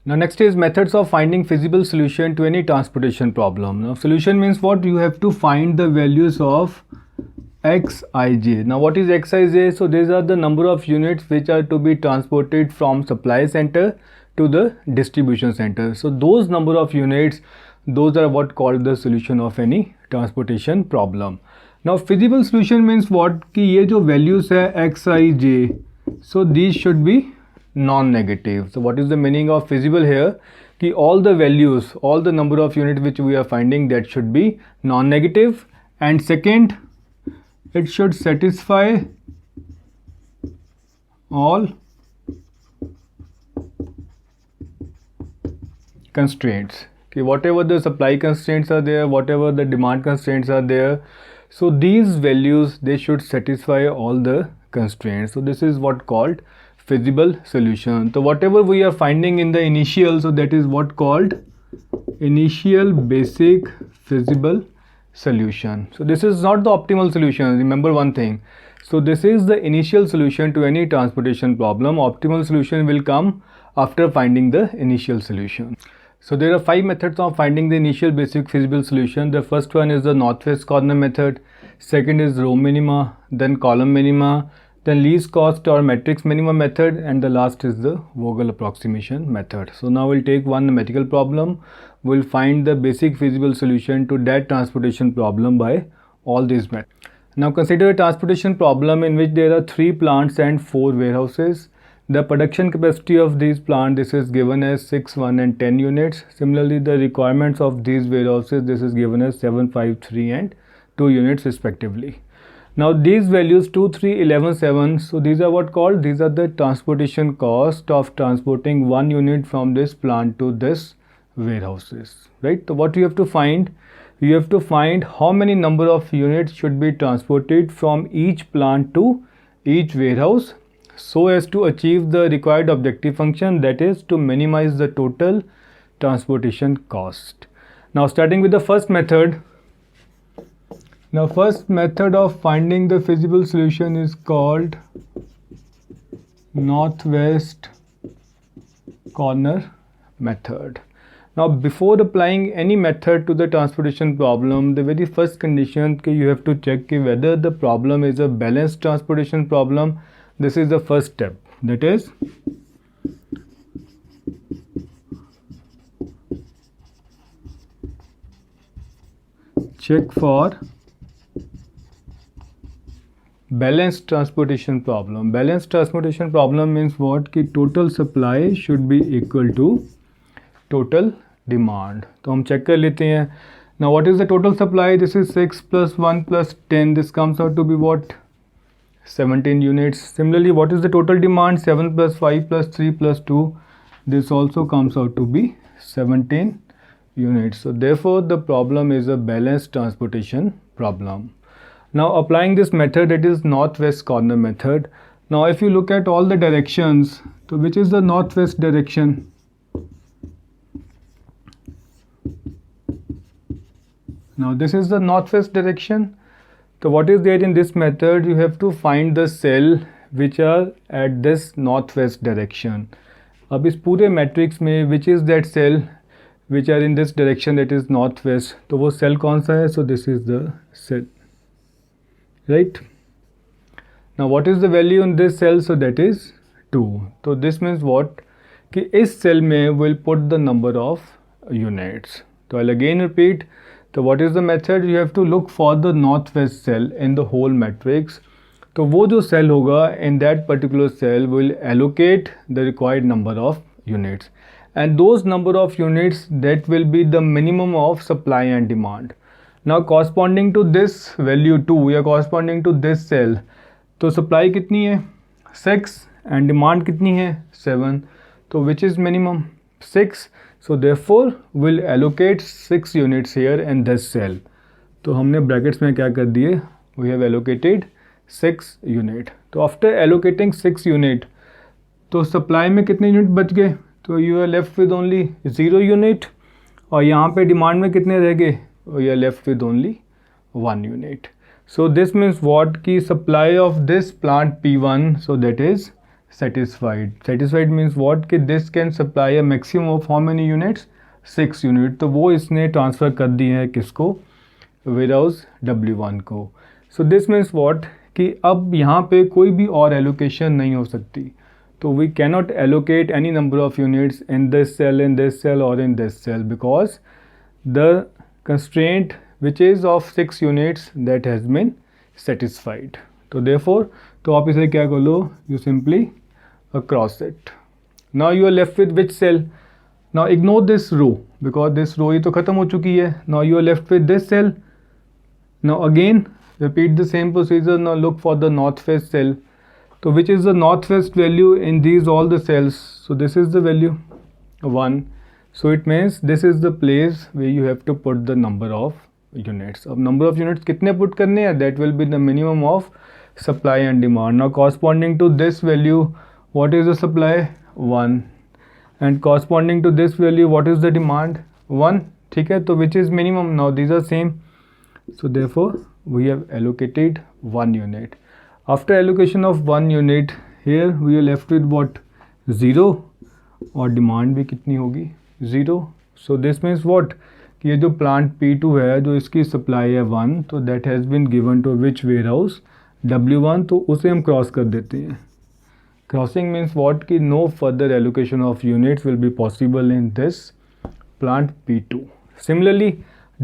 Now next is methods of finding feasible solution to any transportation problem. Now solution means what? You have to find the values of xij. Now what is xij? So these are the number of units which are to be transported from supply center to the distribution center. So those number of units, those are what called the solution of any transportation problem. Now feasible solution means what? कि ये जो values है xij, so these should be non-negative. So what is the meaning of feasible here? कि all the values, all the number of units which we are finding, that should be non-negative. And second, it should satisfy all constraints. Okay, whatever the supply constraints are there, whatever the demand constraints are there, so these values, they should satisfy all the constraints. So this is what called feasible solution. So whatever we are finding in the initial, so that is what called initial basic feasible solution. So this is not the optimal solution, remember one thing. So this is the initial solution to any transportation problem. Optimal solution will come after finding the initial solution. So there are 5 methods of finding the initial basic feasible solution. The first one is the northwest corner method, second is row minima, then column minima, then least cost or matrix minima method, and the last is the Vogel approximation method. So now we'll take one mathematical problem. We'll find the basic feasible solution to that transportation problem by all these methods. Now consider a transportation problem in which there are 3 plants and 4 warehouses. The production capacity of these plants, this is given as 6, 1 and 10 units. Similarly, the requirements of these warehouses, this is given as 7, 5, 3 and 2 units respectively. Now these values 2, 3, 11, 7, so these are what called, these are the transportation cost of transporting 1 unit from this plant to this warehouses, right? So what you have to find? You have to find how many number of units should be transported from each plant to each warehouse so as to achieve the required objective function, that is to minimize the total transportation cost. Now starting with the first method. Now first method of finding the feasible solution is called northwest corner method. Now before applying any method to the transportation problem, the very first condition you have to check whether the problem is a balanced transportation problem. This is the first step, that is check for balanced transportation problem. Balanced transportation problem means what? कि total supply should be equal to total demand. तो हम check कर लेते हैं. Now what is the total supply? This is 6 plus 1 plus 10. This comes out to be what? 17 units. Similarly, what is the total demand? 7 plus 5 plus 3 plus 2. This also comes out to be 17 units. So therefore the problem is a balanced transportation problem. Now applying this method, it is northwest corner method. Now if you look at all the directions, so which is the northwest direction? Now this is the northwest direction. So what is there in this method? You have to find the cell which are at this northwest direction. अब इस पूरे matrix में which is that cell which are in this direction, that is northwest, तो वो cell कौन सा है? So this is the cell, right? Now what is the value in this cell? So that is 2. So this means what? कि इस cell में will put the number of units. So I'll again repeat. So what is the method? You have to look for the northwest cell in the whole matrix. तो वो जो cell होगा, in that particular cell will allocate the required number of units, and those number of units, that will be the minimum of supply and demand. Now corresponding to this value 2 या corresponding to this cell, तो supply कितनी है? 6 and demand कितनी है? 7. तो which is minimum? 6. So therefore we'll allocate 6 units here in this cell. तो हमने brackets में क्या कर दिए? We have allocated 6 unit. तो after allocating 6 unit, तो supply में कितने unit बच गए? तो you are left with only 0 unit. और यहाँ पे demand में कितने रह गए? You are left with only 1 unit. So this means what? कि supply of this plant P1, so that is satisfied. Satisfied means what कि this can supply a maximum of how many units? 6 unit. तो वो इसने transfer कर दिए हैं किसको? Warehouse W1 को. सो दिस मीन्स व्हाट कि अब यहाँ पे कोई भी और एलोकेशन नहीं हो सकती. तो we cannot allocate any number of units in this cell और in this cell because the constraint which is of 6 units that has been satisfied. तो देयरफॉर तो आप इसे क्या कर लो? You simply cross it. Now you are left with which cell? Now ignore this row because this row ही तो ख़त्म हो चुकी है. Now you are left with this cell. Now again repeat the same procedure. Now look for the northwest cell. So which is the northwest value in these all the cells? So this is the value 1. So it means this is the place where you have to put the number of units. अब number of units कितने put करने हैं? That will be the minimum of supply and demand. Now corresponding to this value, what is the supply? 1. And corresponding to this value, what is the demand? 1. ठीक है, तो which is minimum? Now these are same. So therefore we have allocated 1 unit. After allocation of 1 unit, here we are left with what? 0. और demand भी कितनी होगी? 0. So this means what? कि ये जो plant P2 है जो इसकी supply है 1, तो that has been given to which warehouse? W1. तो उसे हम cross कर देते हैं. Crossing means what? कि no further allocation of units will be possible in this plant P2. Similarly,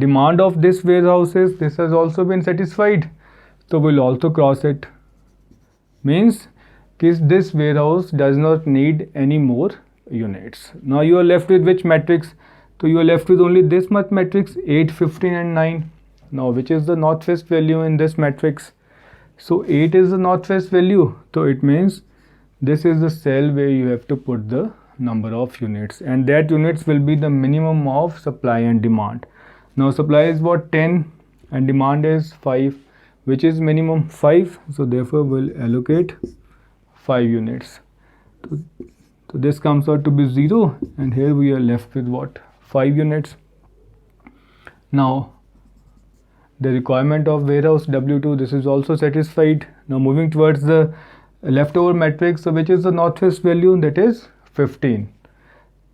demand of this warehouses, this has also been satisfied, so we'll also cross it. Means this warehouse does not need any more units. Now you are left with which matrix? So you are left with only this much matrix, 8, 15 and 9. Now which is the northwest value in this matrix? So 8 is the northwest value, so it means this is the cell where you have to put the number of units, and that units will be the minimum of supply and demand. Now supply is what? 10 and demand is 5, which is minimum 5, so therefore we'll allocate 5 units. So this comes out to be 0, and here we are left with what? 5 units. Now the requirement of warehouse W2, this is also satisfied. Now moving towards the leftover matrix, so which is the northwest value? That is 15.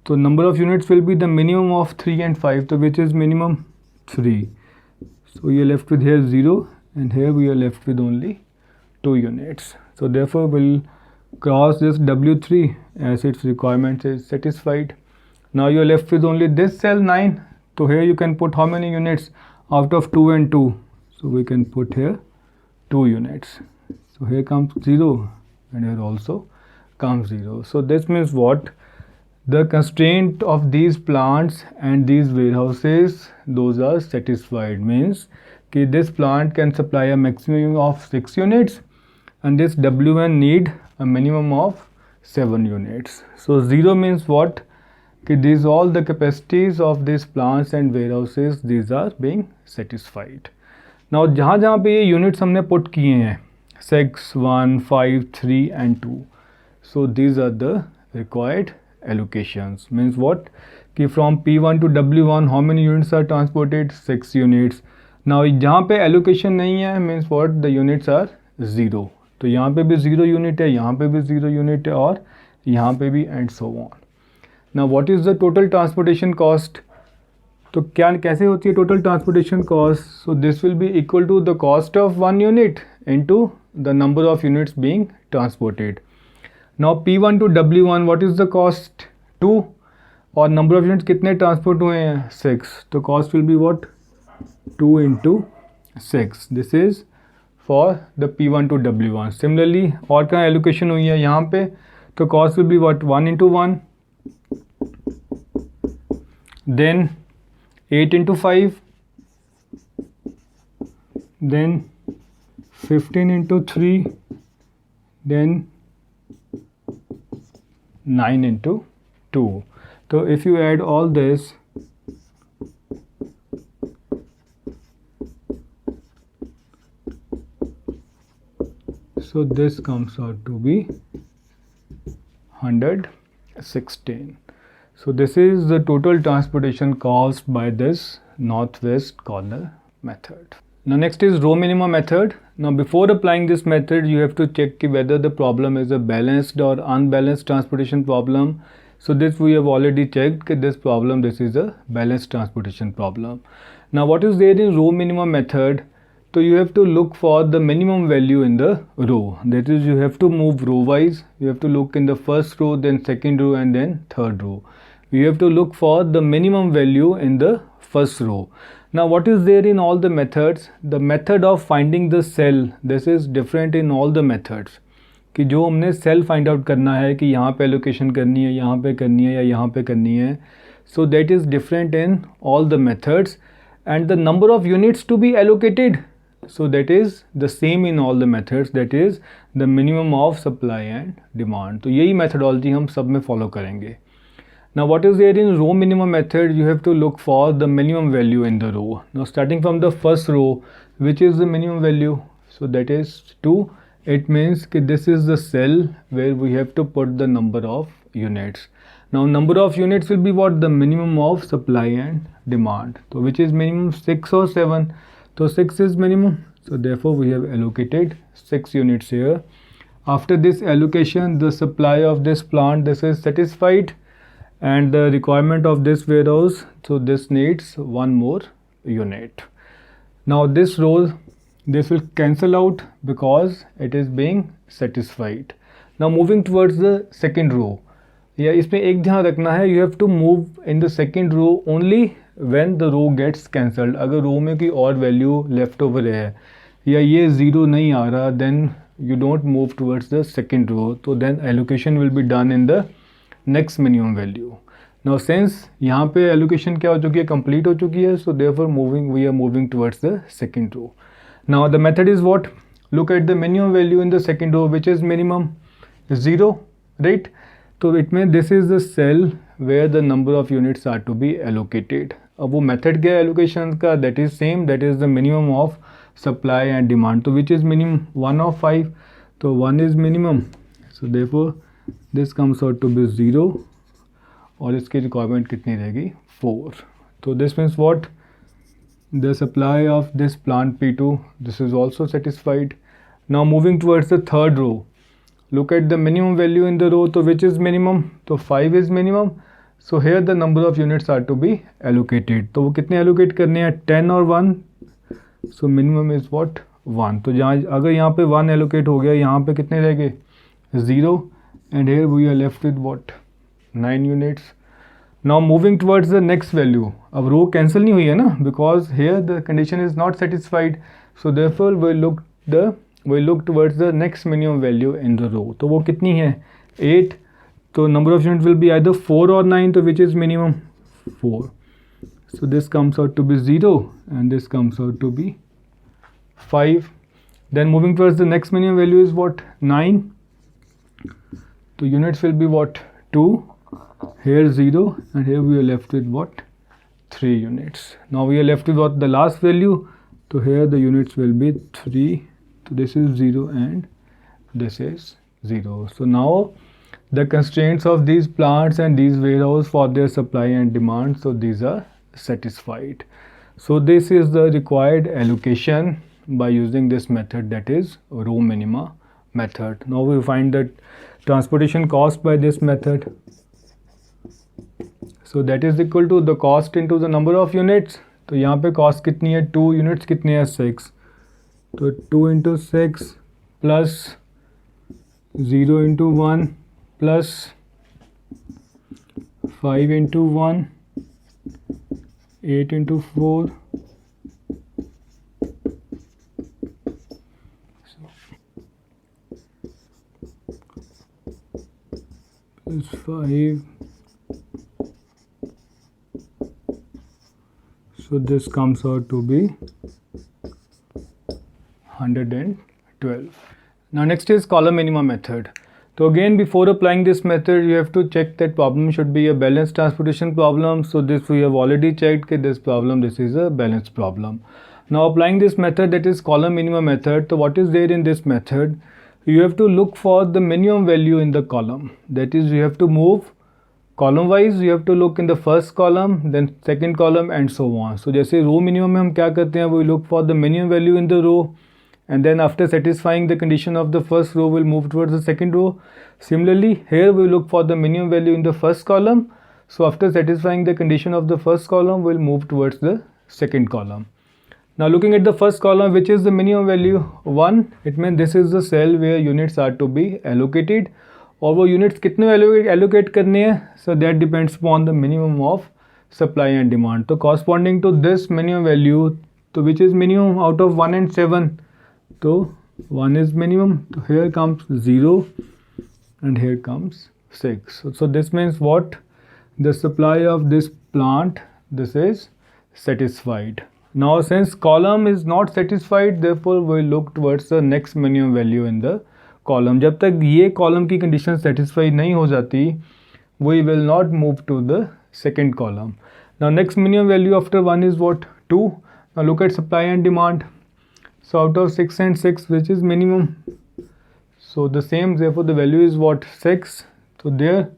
So number of units will be the minimum of 3 and 5. So which is minimum? 3. So you are left with here 0, and here we are left with only 2 units. So therefore we'll cross this W3 as its requirement is satisfied. Now you are left with only this cell 9. So here you can put how many units out of 2 and 2? So we can put here 2 units. So here comes 0, and here also comes 0. So this means what? The constraint of these plants and these warehouses, those are satisfied. Means कि this plant can supply a maximum of 6 units, and this W1 need a minimum of 7 units. So 0 means what? कि these all the capacities of these plants and warehouses, these are being satisfied. Now जहाँ पे ये units हमने put किए हैं 6, 1, 5, 3 and 2. So these are the required allocations. Means what? कि from P1 to W1 how many units are transported? 6 units. Now जहाँ पे allocation नहीं है means what? The units are 0. तो यहाँ पे भी 0 unit है, यहाँ पे भी 0 unit है, और यहाँ पे भी, and so on. Now what is the total transportation cost? तो क्या कैसे होती है total transportation cost? So this will be equal to the cost of 1 unit into the number of units being transported. Now P1 to W1 what is the cost? 2, और number of units कितने transport हुए हैं? 6. तो cost will be what? 2 into 6. This is for the P1 to W1. Similarly और क्या allocation हुई है यहाँ पे? तो cost will be what? 1 into 1, then 8 into 5, then 15 into 3, then 9 into 2. So if you add all this, so this comes out to be 116. So this is the total transportation cost by this northwest corner method. Now next is row minima method. Now before applying this method you have to check whether the problem is a balanced or unbalanced transportation problem. So this we have already checked this problem, this is a balanced transportation problem. Now what is there in row minima method? So you have to look for the minimum value in the row. That is, you have to move row wise. You have to look in the first row, then second row, and then third row. You have to look for the minimum value in the first row. Now what is there in all the methods? The method of finding the cell, this is different in all the methods. कि जो हमने cell find out करना है कि यहाँ पे allocation करनी है, यहाँ पे करनी है या यहाँ पे करनी है. So that is different in all the methods, and the number of units to be allocated, so that is the same in all the methods, that is the minimum of supply and demand. तो यही methodology हम सब में follow करेंगे. Now what is there in row minimum method? You have to look for the minimum value in the row. Now starting from the first row, which is the minimum value? So that is 2. It means that this is the cell where we have to put the number of units. Now number of units will be what? The minimum of supply and demand. So which is minimum, 6 or 7? So 6 is minimum. So therefore we have allocated 6 units here. After this allocation, the supply of this plant, this is satisfied, and the requirement of this warehouse, so this needs 1 more unit. Now this row, this will cancel out because it is being satisfied. Now moving towards the second row, या इसमें एक ध्यान रखना है, you have to move in the second row only when the row gets cancelled. अगर रो में कोई और वैल्यू लेफ्ट ओवर है या ये ज़ीरो नहीं आ रहा, then you don't move towards the second row, so then allocation will be done in the next minimum value. Now since यहाँ पे allocation क्या हो चुकी है, complete हो चुकी है, so therefore we are moving towards the second row. Now the method is what? Look at the minimum value in the second row, which is minimum 0, right? So it means this is the cell where the number of units are to be allocated. अब वो method क्या है allocation का? That is same, that is the minimum of supply and demand. So which is minimum? 1 of 5. So 1 is minimum. So therefore this comes out to be 0. और इसकी requirement कितनी रहेगी? 4. So this means what? The supply of this plant P2, this is also satisfied. Now moving towards the third row, look at the minimum value in the row. So which is minimum? So 5 is minimum. So here the number of units are to be allocated. तो वो कितने allocate करने हैं? 10 और 1. So minimum is what? 1. तो जहाँ अगर यहाँ पे 1 allocate हो गया, यहाँ पे कितने रह गए? 0. And here we are left with what? 9 units. Now moving towards the next value. अब रो कैंसिल नहीं हुई है ना, because here the condition is not satisfied. So therefore we look towards the next minimum value in the row. तो वो कितनी है? 8. तो number of units will be either 4 or 9. So which is minimum? 4. So this comes out to be 0 and this comes out to be 5. Then moving towards the next minimum value is what? 9. So units will be what? 2. Here 0, and here we are left with what? 3 units. Now we are left with what? The last value. So here the units will be 3. So this is 0 and this is 0. So now the constraints of these plants and these warehouses for their supply and demand, so these are satisfied. So this is the required allocation by using this method, that is row minima method. Now we find that transportation cost by this method. So that is equal to the cost into the number of units. तो यहाँ पे cost कितनी है? 2 units कितने हैं? 6. तो 2 into 6 plus 0 into 1 plus 5 into 1, 8 into 4. Plus 5. So this comes out to be 112. Now next is column minima method. So again, before applying this method, you have to check that problem should be a balanced transportation problem. So this we have already checked that this problem, this is a balanced problem. Now applying this method, that is column minima method. So what is there in this method? You have to look for the minimum value in the column. That is, you have to move column wise you have to look in the first column, then second column and so on. So जैसे row minimum में हम क्या करते हैं, we look for the minimum value in the row and then after satisfying the condition of the first row we'll move towards the second row. Similarly here we look for the minimum value in the first column. So after satisfying the condition of the first column we'll move towards the second column. Now looking at the first column, which is the minimum value 1, it means this is the cell where units are to be allocated. और वो units कितने allocate करने हैं, so that depends upon the minimum of supply and demand. तो corresponding to this minimum value, तो which is minimum out of 1 and 7, तो 1 is minimum, so here comes 0 and here comes 6. So this means what? The supply of this plant, this is satisfied. Now since column is not satisfied, therefore we look towards the next minimum value in the column. जब तक ये column की condition satisfy नहीं हो जाती, we will not move to the second column. Now next minimum value after 1 is what? 2. Now look at supply and demand. So out of 6 and 6, which is minimum? So the same, therefore the value is what? 6. So there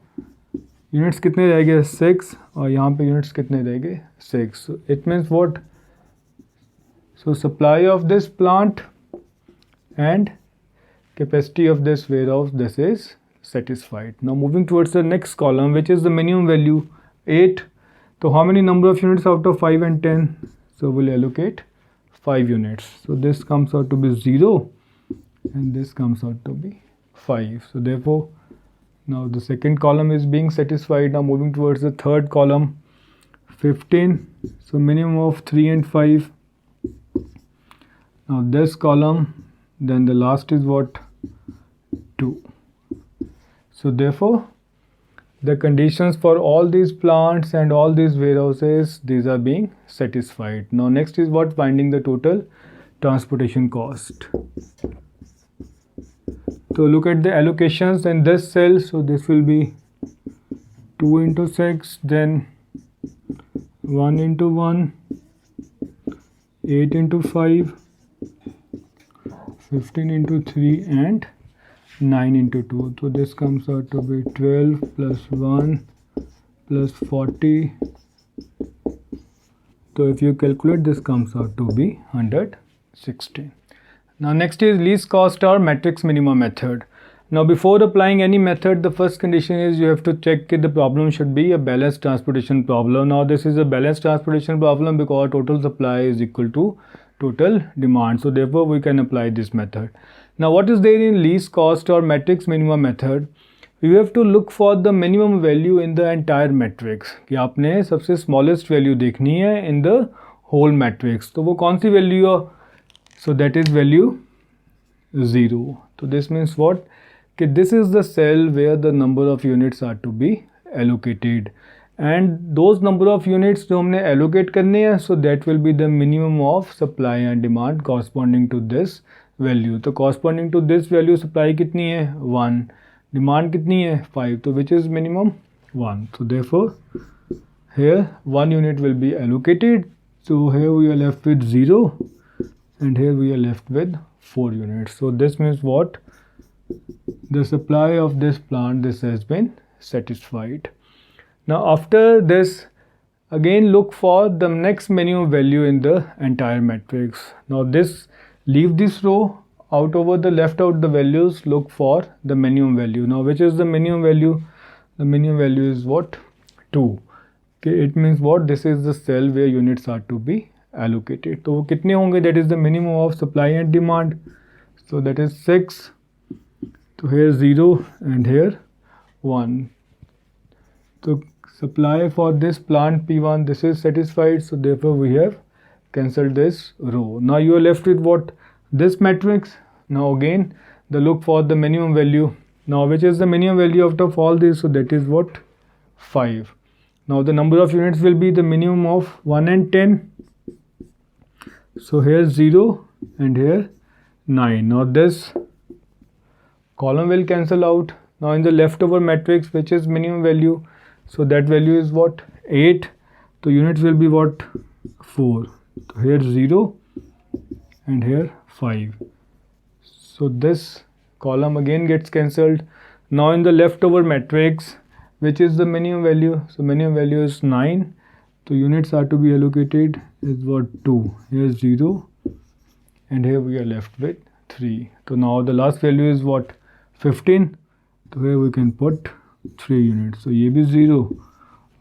units कितने रहेंगे? 6 और यहाँ पे units कितने रहेंगे? 6. So it means what? So supply of this plant and capacity of this warehouse, this is satisfied. Now moving towards the next column, which is the minimum value 8. So how many number of units out of 5 and 10? So we'll allocate 5 units. So this comes out to be 0 and this comes out to be 5. So therefore now the second column is being satisfied. Now moving towards the third column, 15. So minimum of 3 and 5. Now this column, then the last is what? 2. So therefore the conditions for all these plants and all these warehouses, these are being satisfied. Now next is what? Finding the total transportation cost. So look at the allocations in this cell. So this will be 2 into 6, then 1 into 1, 8 into 5, 15 into 3 and 9 into 2. So this comes out to be 12 plus 1 plus 40. So if you calculate, this comes out to be 116. Now next is least cost or matrix minima method. Now before applying any method, the first condition is you have to check that the problem should be a balanced transportation problem. Now this is a balanced transportation problem because total supply is equal to total demand. So therefore we can apply this method. Now what is there in least cost or matrix minima method? You have to look for the minimum value in the entire matrix. कि आपने सबसे smallest value देखनी है in the whole matrix. तो वो कौन सी value है? So that is value 0. So this means what? कि this is the cell where the number of units are to be allocated. And those number of units जो हमने allocate करने हैं, so that will be the minimum of supply and demand corresponding to this value. तो corresponding to this value supply कितनी है? 1. Demand कितनी है? 5. तो which is minimum? 1. So therefore here 1 unit will be allocated. So here we are left with 0 and here we are left with 4 units. So this means what? The supply of this plant, this has been satisfied. Now after this, again look for the next minimum value in the entire matrix. Now this, leave this row, out over the left out the values, look for the minimum value. Now which is the minimum value? The minimum value is what? 2. Okay, it means what? This is the cell where units are to be allocated. तो वो कितने होंगे? That is the minimum of supply and demand. So that is 6. So here 0 and here 1. So supply for this plant P1, this is satisfied. So therefore we have cancelled this row. Now you are left with what? This matrix. Now again the look for the minimum value. Now which is the minimum value out of all these? So that is what? 5. Now the number of units will be the minimum of 1 and 10. So here 0 and here 9. Now this column will cancel out. Now in the leftover matrix, which is minimum value, so that value is what? 8. So units will be what? 4. So here 0 and here 5. So this column again gets cancelled. Now in the leftover matrix, which is the minimum value? So minimum value is 9. So units are to be allocated is what? 2. Here is 0 and here we are left with 3. So now the last value is what? 15. So here we can put 3 units. So ये भी 0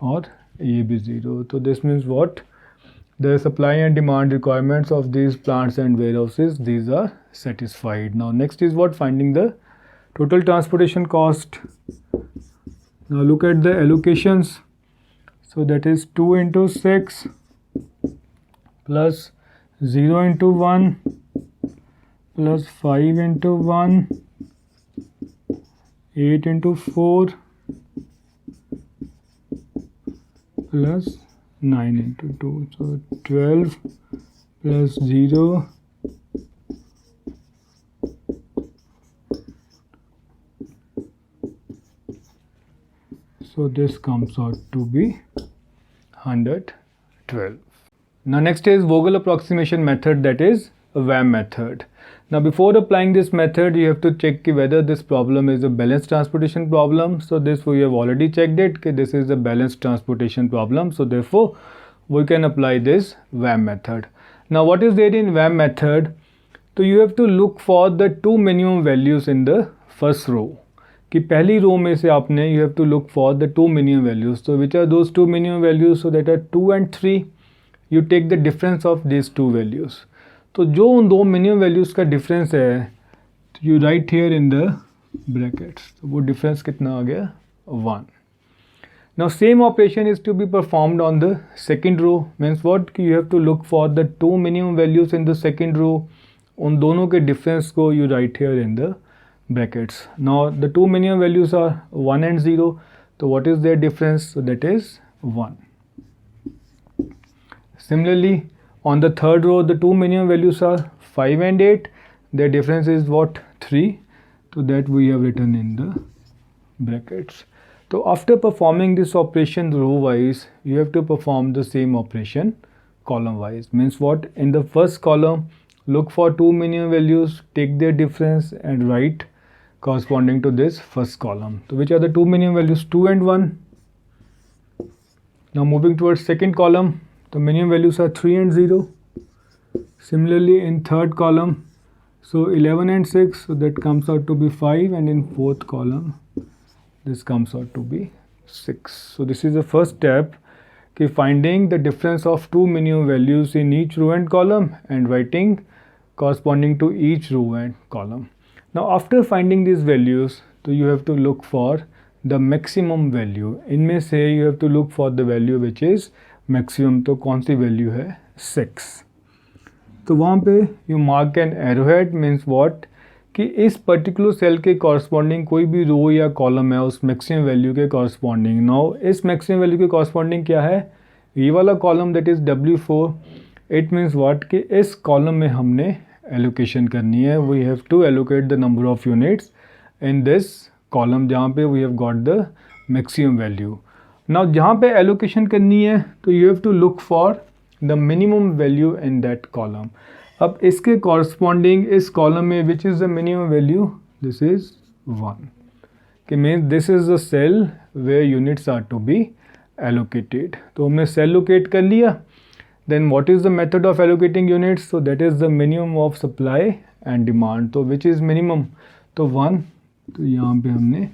और ये भी 0. So this means what? The supply and demand requirements of these plants and warehouses, these are satisfied. Now next is what? Finding the total transportation cost. Now look at the allocations. So that is 2 into 6 plus 0 into 1 plus 5 into 1, 8 into 4 plus 9 into 2. So 12 plus 0 so this comes out to be 112. Now next is Vogel approximation method, that is a VAM method. Now before applying this method you have to check whether this problem is a balanced transportation problem. So this we have already checked it, this is a balanced transportation problem, so therefore we can apply this VAM method. Now what is there in VAM method? So you have to look for the two minimum values in the first row. कि पहली रो में से आपने you have to look for the two minimum values. So which are those two minimum values? So that are 2 and 3. You take the difference of these two values. तो जो उन दो minimum values का difference है, you write here in the brackets. तो वो difference कितना आ गया? 1. Now same operation is to be performed on the second row. Means what? कि you have to look for the two minimum values in the second row. उन दोनों के difference को you write here in the brackets. Now the two minimum values are 1 and 0. So what is their difference? So that is 1. Similarly, on the third row, the two minimum values are 5 and 8. Their difference is what? 3. So that we have written in the brackets. So after performing this operation row wise, you have to perform the same operation column wise. Means what? In the first column, look for two minimum values, take their difference and write corresponding to this first column. So which are the two minimum values? 2 and 1. Now moving towards second column, the minimum values are 3 and 0. Similarly in third column, so 11 and 6, so that comes out to be 5, and in fourth column this comes out to be 6. So this is the first step, okay, finding the difference of two minimum values in each row and column and writing corresponding to each row and column. Now after finding these values, so you have to look for the maximum value. इनमें से you have to look for the value which is maximum. तो कौन सी value है? 6. तो वहाँ पे you mark an arrowhead, means what? कि इस पर्टिकुलर सेल के कॉरस्पॉन्डिंग कोई भी रो या कॉलम है उस मैक्सिमम वैल्यू के कॉरस्पॉन्डिंग. नाउ इस मैक्सिमम वैल्यू के कॉरस्पॉन्डिंग क्या है? ये वाला column that is W4. It means what कि इस कॉलम में हमने एलोकेशन करनी है. We have to allocate the number of units in this column जहाँ पे we have got the maximum value. Now जहाँ पे एलोकेशन करनी है तो you have to look for the minimum value in that column. अब इसके कॉरस्पॉन्डिंग इस कॉलम में which is the minimum value? This is 1. कि means this is the cell where units are to be allocated. तो हमने cell locate कर लिया. Then what is the method of allocating units? So that is the minimum of supply and demand. तो which is minimum? तो 1. तो यहाँ पे हमने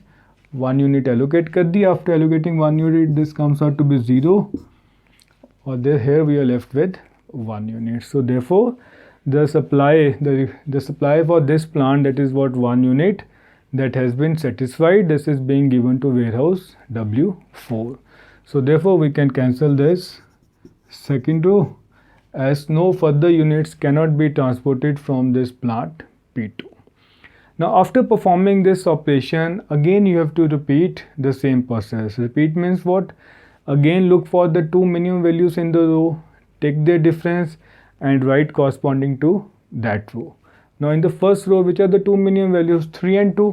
1 यूनिट एलोकेट कर दिया. After allocating 1 unit this comes out to be 0 और there here we are left with 1 unit. So therefore the supply for this plant, that is what 1 unit, that has been satisfied. This is being given to warehouse W4. So therefore we can cancel this second row as no further units cannot be transported from this plant P2. Now after performing this operation, again you have to repeat the same process. Repeat means what? Again look for the two minimum values in the row, take their difference and write corresponding to that row. Now in the first row, which are the two minimum values? 3 and 2.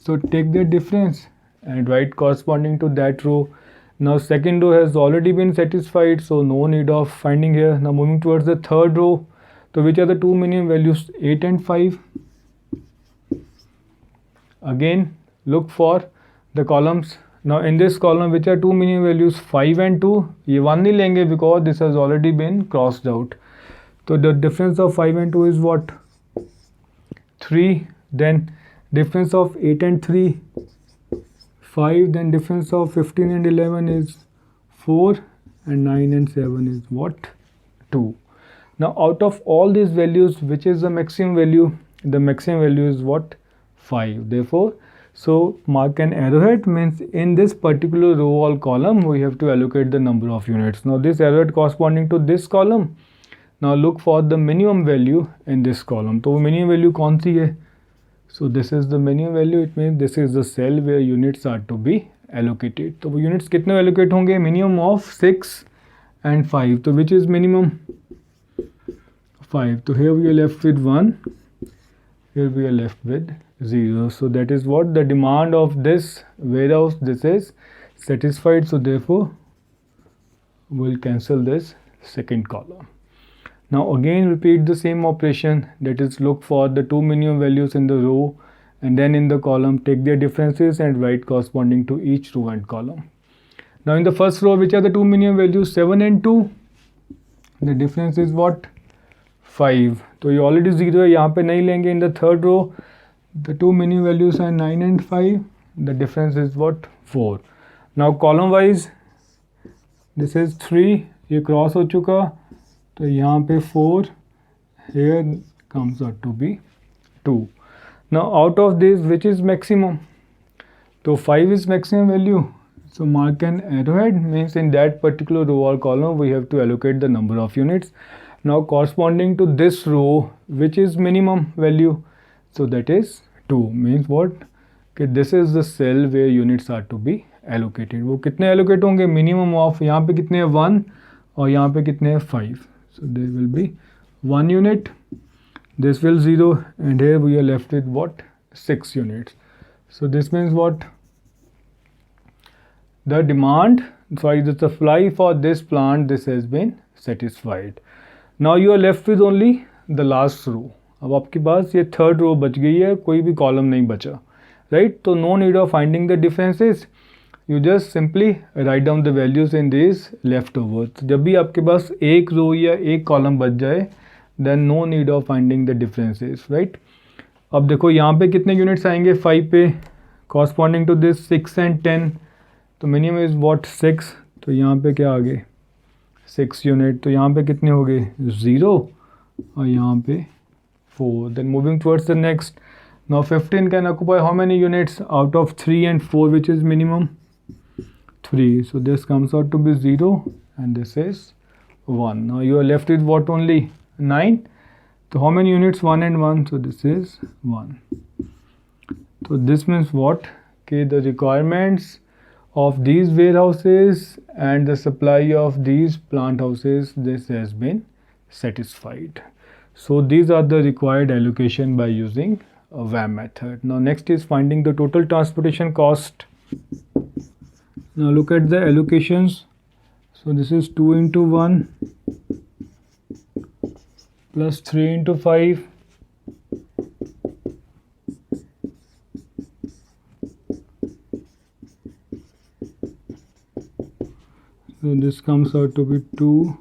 So take their difference and write corresponding to that row. Now second row has already been satisfied, so no need of finding here. Now moving towards the third row, so which are the two minimum values? 8 and 5. Again look for the columns. Now in this column which are two minimum values 5 and 2, ये 1 नहीं लेंगे because this has already been crossed out. So the difference of 5 and 2 is what? 3. Then difference of 8 and 3, 5. Then difference of 15 and 11 is 4, and 9 and 7 is what? 2. Now out of all these values, which is the maximum value? The maximum value is what? 5. Therefore, so mark an arrowhead, means in this particular row or column we have to allocate the number of units. Now this arrowhead corresponding to this column. Now look for the minimum value in this column. तो minimum value कौन सी है? So this is the minimum value. It means this is the cell where units are to be allocated. तो वो units कितने allocate होंगे? Minimum of 6 and 5. तो which is minimum? 5. So here we are left with 1. Here we are left with 0. So that is what the demand of this warehouse, this is satisfied. So therefore we'll cancel this second column. Now again repeat the same operation, that is look for the two minimum values in the row and then in the column take their differences and write corresponding to each row and column. Now in the first row, which are the two minimum values? 7 and 2. The difference is what? 5. तो ये already 0 है, यहाँ पे नहीं लेंगे. In the third row, the two minimum values are 9 and 5. The difference is what? 4. Now column wise, this is 3. ये cross हो चुका, तो यहाँ पे 4. Here comes out to be 2. Now out of this, which is maximum? So 5 is maximum value. So mark an arrowhead, means in that particular row or column we have to allocate the number of units. Now corresponding to this row, which is minimum value? So that is 2. Means what? Okay, this is the cell where units are to be allocated. वो कितने allocate होंगे? Minimum of, यहाँ पे कितने हैं? 1 और यहाँ पे कितने हैं? 5. So there will be 1 unit. This will 0 and here we are left with what? 6 units. So this means what? The demand, sorry, the supply for this plant, this has been satisfied. Now you are left with only the last row. अब आपके पास ये third row बच गई है, कोई भी column नहीं बचा, राइट? तो no need of finding the differences, you just simply write down the values in this left over. जब भी आपके पास एक रो या एक कॉलम बच जाए, then no need of finding the differences, right? अब देखो यहाँ पे कितने यूनिट्स आएंगे? 5 पे, कॉरस्पॉन्डिंग टू दिस 6 and 10. तो मिनिमम इज़ व्हाट? 6. तो यहाँ पे क्या आ गए? 6 यूनिट. तो यहाँ पे कितने हो गए? 0 और यहाँ पे 4. Then moving towards the next. Now 15 can occupy how many units? Out of 3 and 4, which is minimum? 3. So this comes out to be 0 and this is 1. Now you are left with what only? 9. So how many units? 1 and 1. So this is 1. So this means what? Okay, the requirements of these warehouses and the supply of these plant houses, this has been satisfied. So these are the required allocation by using a VAM method. Now next is finding the total transportation cost. Now look at the allocations. So this is 2 into 1 plus 3 into 5 . So this comes out to be 2 .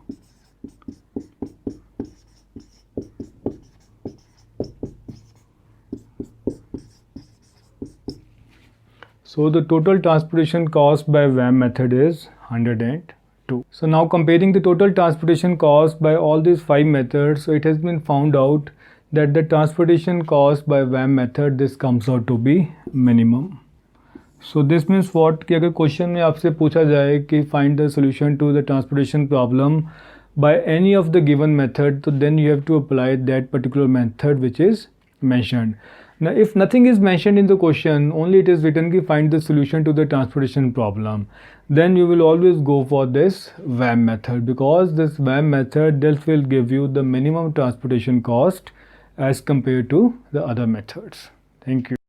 So the total transportation cost by VAM method is 102. So now comparing the total transportation cost by all these 5 methods, so it has been found out that the transportation cost by VAM method, this comes out to be minimum. So this means what? कि अगर question में आपसे पूछा जाए कि find the solution to the transportation problem by any of the given method, so then you have to apply that particular method which is mentioned. Now if nothing is mentioned in the question, only it is written कि find the solution to the transportation problem, then you will always go for this VAM method, because this VAM method, this will give you the minimum transportation cost as compared to the other methods. Thank you.